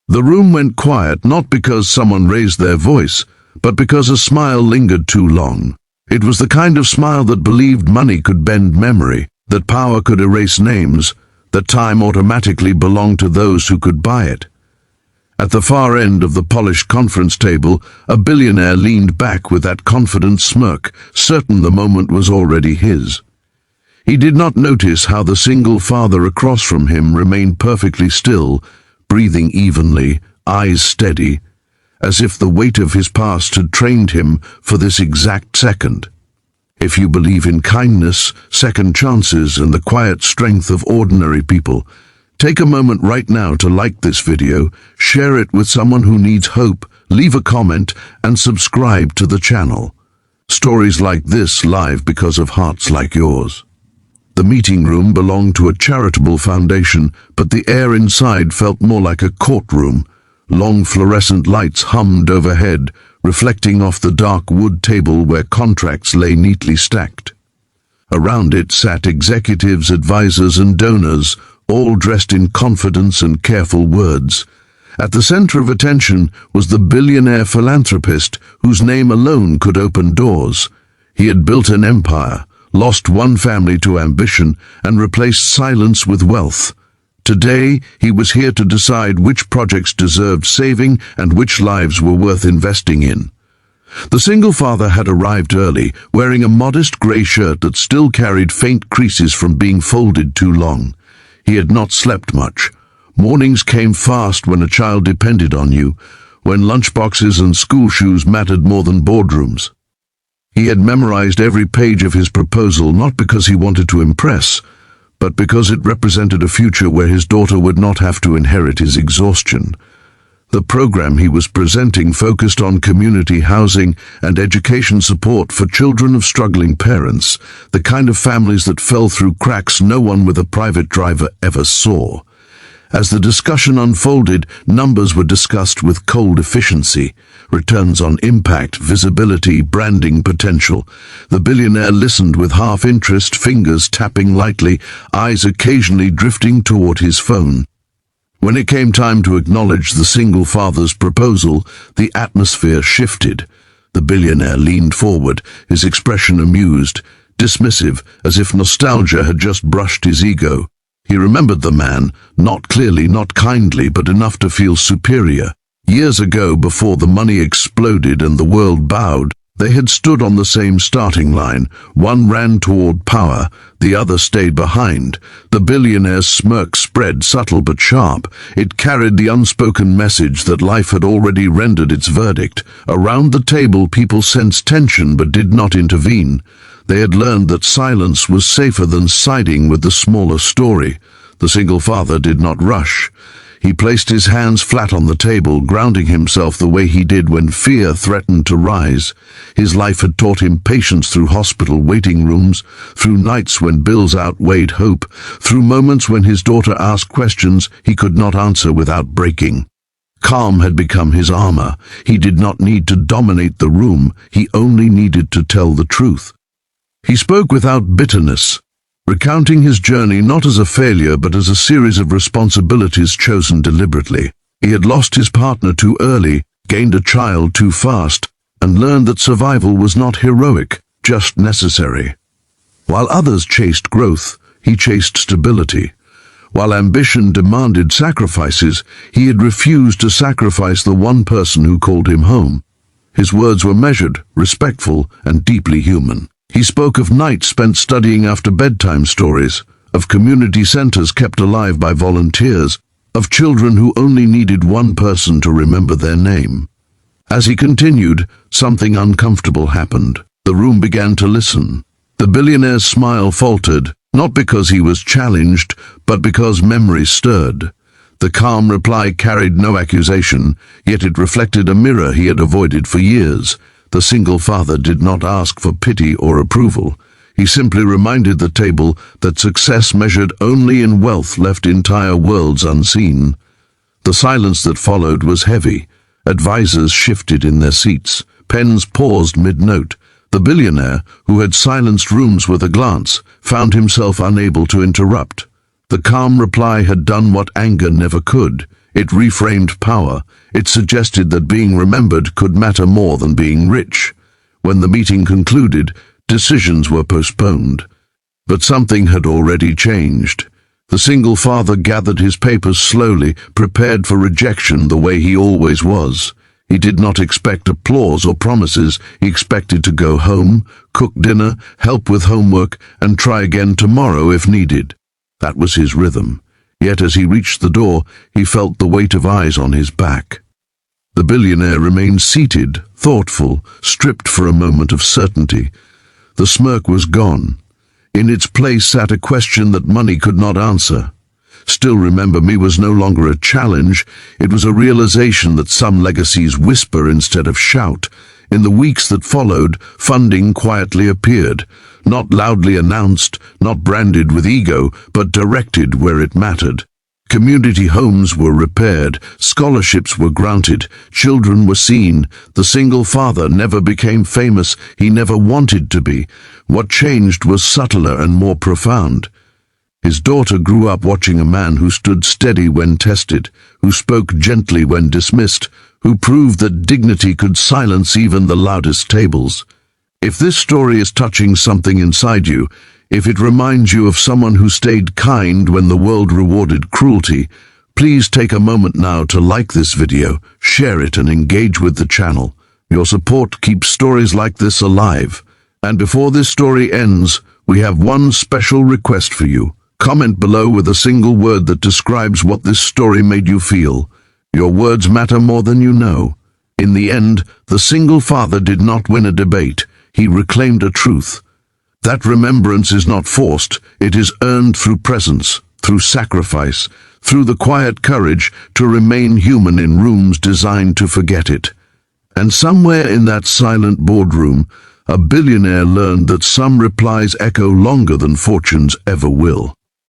The room went quiet not because someone raised their voice, but because a smile lingered too long. It was the kind of smile that believed money could bend memory, that power could erase names, that time automatically belonged to those who could buy it. At the far end of the polished conference table, a billionaire leaned back with that confident smirk, certain the moment was already his. He did not notice how the single father across from him remained perfectly still, breathing evenly, eyes steady, as if the weight of his past had trained him for this exact second. If you believe in kindness, second chances, and the quiet strength of ordinary people, take a moment right now to like this video, share it with someone who needs hope, leave a comment, and subscribe to the channel. Stories like this live because of hearts like yours. The meeting room belonged to a charitable foundation, but the air inside felt more like a courtroom. Long fluorescent lights hummed overhead, reflecting off the dark wood table where contracts lay neatly stacked. Around it sat executives, advisors, and donors, all dressed in confidence and careful words. At the center of attention was the billionaire philanthropist whose name alone could open doors. He had built an empire, lost one family to ambition, and replaced silence with wealth. Today, he was here to decide which projects deserved saving and which lives were worth investing in. The single father had arrived early, wearing a modest gray shirt that still carried faint creases from being folded too long. He had not slept much. Mornings came fast when a child depended on you, when lunchboxes and school shoes mattered more than boardrooms. He had memorized every page of his proposal not because he wanted to impress, but because it represented a future where his daughter would not have to inherit his exhaustion. The program he was presenting focused on community housing and education support for children of struggling parents, the kind of families that fell through cracks no one with a private driver ever saw. As the discussion unfolded, numbers were discussed with cold efficiency, returns on impact, visibility, branding potential. The billionaire listened with half interest, fingers tapping lightly, eyes occasionally drifting toward his phone. When it came time to acknowledge the single father's proposal, the atmosphere shifted. The billionaire leaned forward, his expression amused, dismissive, as if nostalgia had just brushed his ego. He remembered the man, not clearly, not kindly, but enough to feel superior. Years ago, before the money exploded and the world bowed, they had stood on the same starting line. One ran toward power, the other stayed behind. The billionaire's smirk spread, subtle but sharp. It carried the unspoken message that life had already rendered its verdict. Around the table, people sensed tension but did not intervene. They had learned that silence was safer than siding with the smaller story. The single father did not rush. He placed his hands flat on the table, grounding himself the way he did when fear threatened to rise. His life had taught him patience through hospital waiting rooms, through nights when bills outweighed hope, through moments when his daughter asked questions he could not answer without breaking. Calm had become his armor. He did not need to dominate the room, he only needed to tell the truth. He spoke without bitterness, recounting his journey not as a failure but as a series of responsibilities chosen deliberately. He had lost his partner too early, gained a child too fast, and learned that survival was not heroic, just necessary. While others chased growth, he chased stability. While ambition demanded sacrifices, he had refused to sacrifice the one person who called him home. His words were measured, respectful, and deeply human. He spoke of nights spent studying after bedtime stories, of community centers kept alive by volunteers, of children who only needed one person to remember their name. As he continued, something uncomfortable happened. The room began to listen. The billionaire's smile faltered, not because he was challenged, but because memory stirred. The calm reply carried no accusation, yet it reflected a mirror he had avoided for years. The single father did not ask for pity or approval. He simply reminded the table that success measured only in wealth left entire worlds unseen. The silence that followed was heavy. Advisors shifted in their seats. Pens paused mid-note. The billionaire, who had silenced rooms with a glance, found himself unable to interrupt. The calm reply had done what anger never could. It reframed power. It suggested that being remembered could matter more than being rich. When the meeting concluded, decisions were postponed. But something had already changed. The single father gathered his papers slowly, prepared for rejection the way he always was. He did not expect applause or promises. He expected to go home, cook dinner, help with homework, and try again tomorrow if needed. That was his rhythm. Yet as he reached the door, he felt the weight of eyes on his back. The billionaire remained seated, thoughtful, stripped for a moment of certainty. The smirk was gone. In its place sat a question that money could not answer. Still Remember Me was no longer a challenge. It was a realization that some legacies whisper instead of shout. In the weeks that followed, funding quietly appeared, not loudly announced, not branded with ego, but directed where it mattered. Community homes were repaired, scholarships were granted, children were seen. The single father never became famous. He never wanted to be. What changed was subtler and more profound. His daughter grew up watching a man who stood steady when tested, who spoke gently when dismissed, who proved that dignity could silence even the loudest tables. If this story is touching something inside you, if it reminds you of someone who stayed kind when the world rewarded cruelty, please take a moment now to like this video, share it, and engage with the channel. Your support keeps stories like this alive. And before this story ends, we have one special request for you. Comment below with a single word that describes what this story made you feel. Your words matter more than you know. In the end, the single father did not win a debate. He reclaimed a truth. That remembrance is not forced. It is earned through presence, through sacrifice, through the quiet courage to remain human in rooms designed to forget it. And somewhere in that silent boardroom, a billionaire learned that some replies echo longer than fortunes ever will.